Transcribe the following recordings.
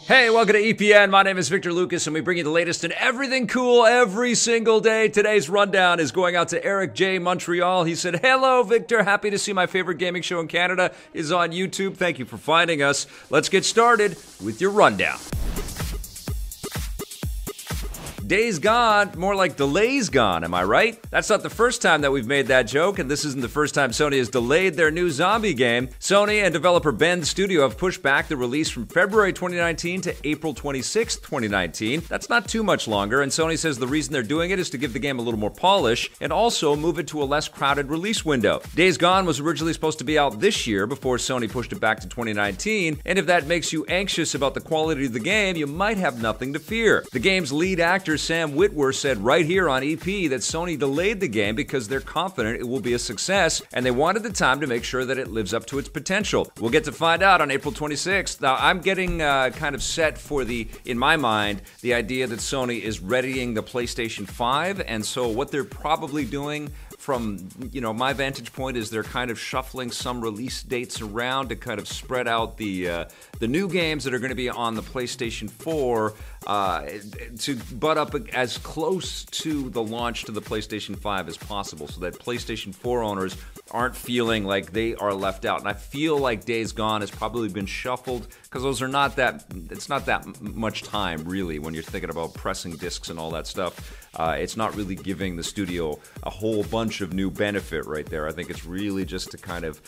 Hey, welcome to EPN. My name is Victor Lucas, and we bring you the latest in everything cool every single day. Today's rundown is going out to Eric J. Montreal. He said, "Hello, Victor. Happy to see my favorite gaming show in Canada is on YouTube. Thank you for finding us. Let's get started with your rundown." Days Gone, more like delays gone, am I right? That's not the first time that we've made that joke, and this isn't the first time Sony has delayed their new zombie game. Sony and developer Bend Studio have pushed back the release from February 2019 to April 26, 2019. That's not too much longer, and Sony says the reason they're doing it is to give the game a little more polish and also move it to a less crowded release window. Days Gone was originally supposed to be out this year before Sony pushed it back to 2019, and if that makes you anxious about the quality of the game, you might have nothing to fear. The game's lead actor Sam Witwer said right here on EP that Sony delayed the game because they're confident it will be a success and they wanted the time to make sure that it lives up to its potential. We'll get to find out on April 26th. Now, I'm getting kind of set for in my mind, the idea that Sony is readying the PlayStation 5, and so what they're probably doing from, my vantage point is they're kind of shuffling some release dates around to kind of spread out the new games that are going to be on the PlayStation 4 to butt up as close to the launch to the PlayStation 5 as possible so that PlayStation 4 owners aren't feeling like they are left out. And I feel like Days Gone has probably been shuffled because it's not that much time really when you're thinking about pressing discs and all that stuff. It's not really giving the studio a whole bunch of new benefit right there. I think it's really just to kind of,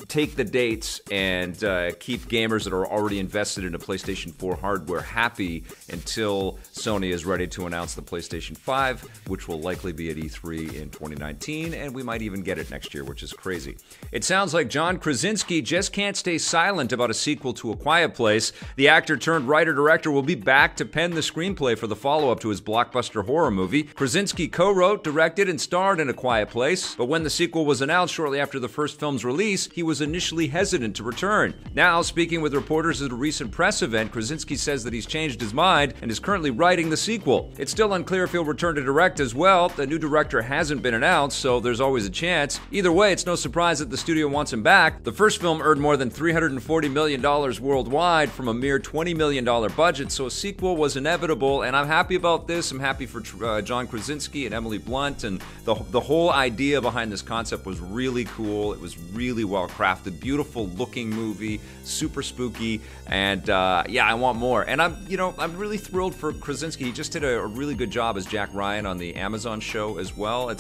take the dates and keep gamers that are already invested in a PlayStation 4 hardware happy until Sony is ready to announce the PlayStation 5, which will likely be at E3 in 2019, and we might even get it next year, which is crazy. It sounds like John Krasinski just can't stay silent about a sequel to A Quiet Place. The actor turned writer-director will be back to pen the screenplay for the follow-up to his blockbuster horror movie. Krasinski co-wrote, directed, and starred in A Quiet Place, but when the sequel was announced shortly after the first film's release, he was initially hesitant to return. Now, speaking with reporters at a recent press event, Krasinski says that he's changed his mind and is currently writing the sequel. It's still unclear if he'll return to direct as well. The new director hasn't been announced, so there's always a chance. Either way, it's no surprise that the studio wants him back. The first film earned more than $340 million worldwide from a mere $20 million budget, so a sequel was inevitable, and I'm happy about this. I'm happy for John Krasinski and Emily Blunt, and the whole idea behind this concept was really cool. It was really well crafted, beautiful looking movie, super spooky, and I want more. And I'm really thrilled for Krasinski. He just did a really good job as Jack Ryan on the Amazon show as well.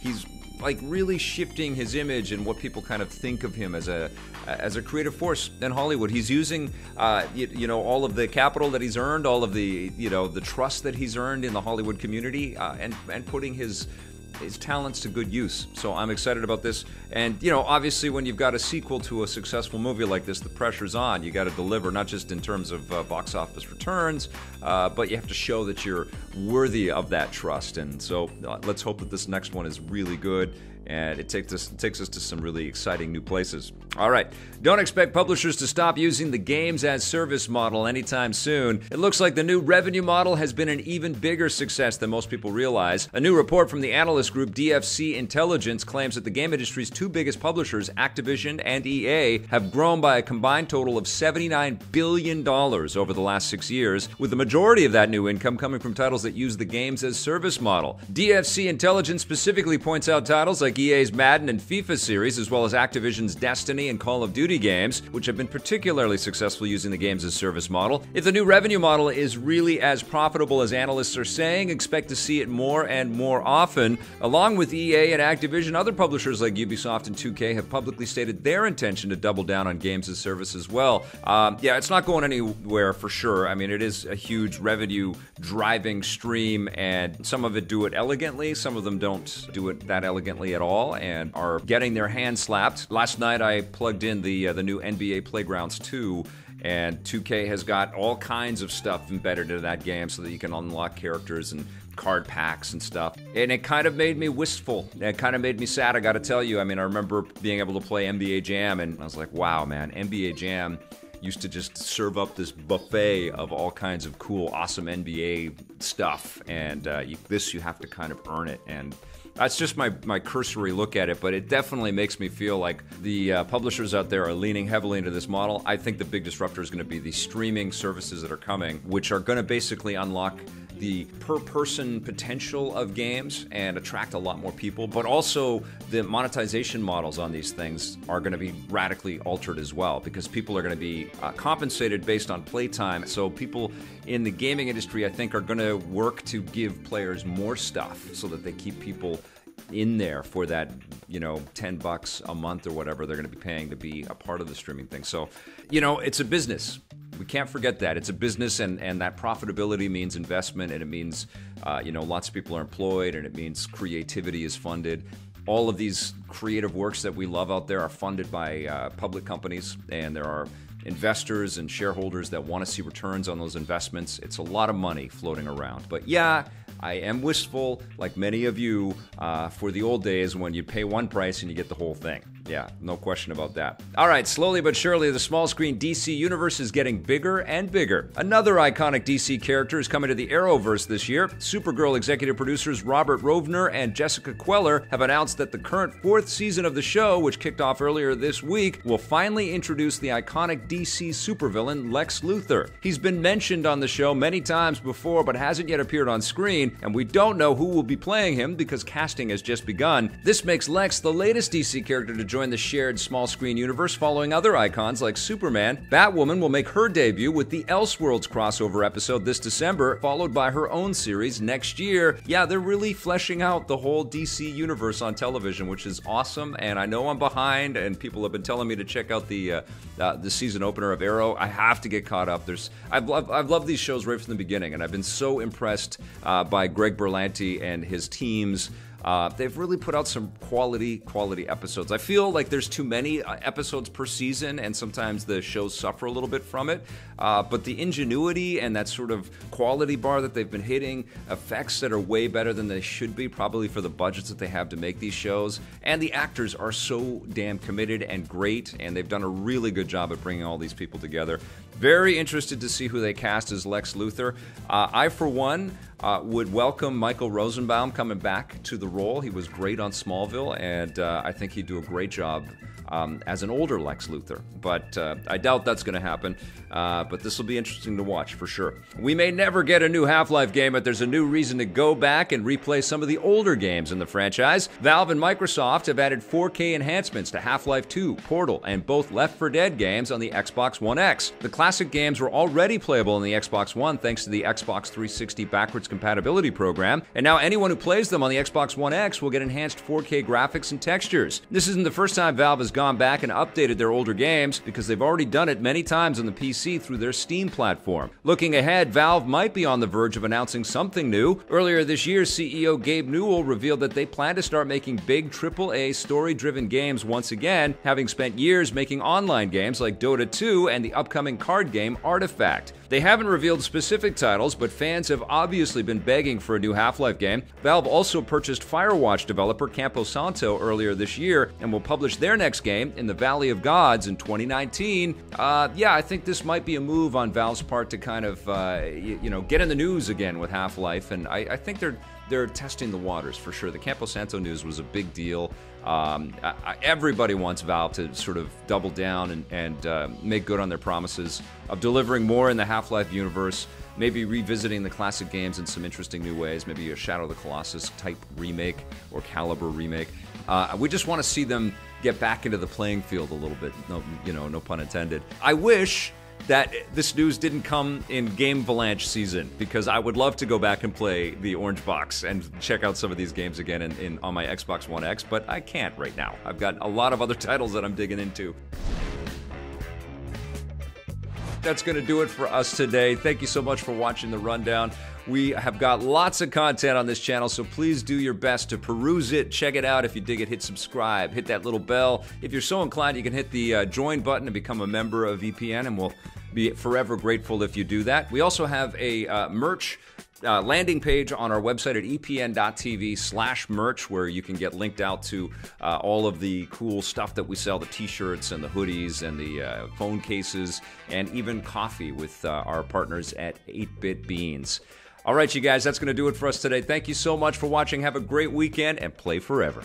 He's like really shifting his image and what people kind of think of him as a creative force in Hollywood. He's using all of the capital that he's earned, all of the the trust that he's earned in the Hollywood community, and putting his talents to good use. So I'm excited about this. And, obviously when you've got a sequel to a successful movie like this, the pressure's on. You got to deliver, not just in terms of box office returns, but you have to show that you're worthy of that trust. And so let's hope that this next one is really good and it takes us to some really exciting new places. All right, don't expect publishers to stop using the games as service model anytime soon. It looks like the new revenue model has been an even bigger success than most people realize. A new report from the analyst group DFC Intelligence claims that the game industry's two biggest publishers, Activision and EA, have grown by a combined total of $79 billion over the last 6 years, with the majority of that new income coming from titles that use the games as service model. DFC Intelligence specifically points out titles like EA's Madden and FIFA series, as well as Activision's Destiny and Call of Duty games, which have been particularly successful using the games as service model. If the new revenue model is really as profitable as analysts are saying, expect to see it more and more often. Along with EA and Activision, other publishers like Ubisoft and 2K have publicly stated their intention to double down on games as service as well. It's not going anywhere for sure. I mean, it is a huge revenue driving stream, and some of it do it elegantly, some of them don't do it that elegantly at all and are getting their hands slapped. Last night I plugged in the new NBA Playgrounds 2, and 2K has got all kinds of stuff embedded into that game so that you can unlock characters and card packs and stuff. And it kind of made me wistful. It kind of made me sad, I gotta tell you. I mean, I remember being able to play NBA Jam, and I was like, wow, man, NBA Jam used to just serve up this buffet of all kinds of cool, awesome NBA stuff. And you have to kind of earn it. And That's just my cursory look at it, but it definitely makes me feel like the publishers out there are leaning heavily into this model. I think the big disruptor is going to be the streaming services that are coming, which are going to basically unlock the per-person potential of games and attract a lot more people, but also the monetization models on these things are going to be radically altered as well, because people are going to be compensated based on playtime. So people in the gaming industry, I think, are going to work to give players more stuff so that they keep people in there for that, $10 a month or whatever they're going to be paying to be a part of the streaming thing. So, it's a business. We can't forget that. It's a business, and that profitability means investment, and it means, lots of people are employed, and it means creativity is funded. All of these creative works that we love out there are funded by public companies, and there are investors and shareholders that want to see returns on those investments. It's a lot of money floating around. But yeah, I am wistful, like many of you, for the old days when you pay one price and you get the whole thing. Yeah, no question about that. All right, slowly but surely, the small screen DC universe is getting bigger and bigger. Another iconic DC character is coming to the Arrowverse this year. Supergirl executive producers Robert Rovner and Jessica Queller have announced that the current 4th season of the show, which kicked off earlier this week, will finally introduce the iconic DC supervillain Lex Luthor. He's been mentioned on the show many times before, but hasn't yet appeared on screen, and we don't know who will be playing him because casting has just begun. This makes Lex the latest DC character to join the shared small screen universe, following other icons like Superman. Batwoman will make her debut with the Elseworlds crossover episode this December, followed by her own series next year. Yeah, they're really fleshing out the whole DC universe on television, which is awesome, and I know I'm behind, and people have been telling me to check out the season opener of Arrow. I have to get caught up. I've loved these shows right from the beginning, and I've been so impressed by Greg Berlanti and his teams. They've really put out some quality episodes. I feel like there's too many episodes per season, and sometimes the shows suffer a little bit from it. But the ingenuity and that sort of quality bar that they've been hitting, effects that are way better than they should be, probably for the budgets that they have to make these shows, and the actors are so damn committed and great, and they've done a really good job at bringing all these people together. Very interested to see who they cast as Lex Luthor. I, for one, would welcome Michael Rosenbaum coming back to the role. He was great on Smallville, and I think he'd do a great job as an older Lex Luthor. But I doubt that's going to happen. But this will be interesting to watch for sure. We may never get a new Half-Life game, but there's a new reason to go back and replay some of the older games in the franchise. Valve and Microsoft have added 4K enhancements to Half-Life 2, Portal, and both Left 4 Dead games on the Xbox One X. The classic games were already playable on the Xbox One thanks to the Xbox 360 backwards compatibility program, and now anyone who plays them on the Xbox One X will get enhanced 4K graphics and textures. This isn't the first time Valve has gone back and updated their older games, because they've already done it many times on the PC through their Steam platform. Looking ahead, Valve might be on the verge of announcing something new. Earlier this year, CEO Gabe Newell revealed that they plan to start making big AAA story-driven games once again, having spent years making online games like Dota 2 and the upcoming card game Artifact. They haven't revealed specific titles, but fans have obviously been begging for a new Half-Life game. Valve also purchased Firewatch developer Campo Santo earlier this year and will publish their next game, In the Valley of Gods, in 2019. I think this might be a move on Valve's part to kind of, get in the news again with Half-Life, and I think they're testing the waters for sure. The Campo Santo news was a big deal. Everybody wants Valve to sort of double down and make good on their promises of delivering more in the Half-Life universe, maybe revisiting the classic games in some interesting new ways, maybe a Shadow of the Colossus type remake or Caliber remake. We just want to see them get back into the playing field a little bit, no pun intended. I wish that this news didn't come in Game Avalanche season, because I would love to go back and play the Orange Box and check out some of these games again on my Xbox One X, but I can't right now. I've got a lot of other titles that I'm digging into. That's going to do it for us today. Thank you so much for watching the Rundown. We have got lots of content on this channel, so please do your best to peruse it, check it out. If you dig it, hit subscribe, hit that little bell. If you're so inclined, you can hit the join button and become a member of EPN, and we'll be forever grateful if you do that. We also have a merch landing page on our website at epn.tv/merch, where you can get linked out to all of the cool stuff that we sell, the t-shirts and the hoodies and the phone cases, and even coffee with our partners at 8-Bit Beans. All right, you guys, that's going to do it for us today. Thank you so much for watching. Have a great weekend and play forever.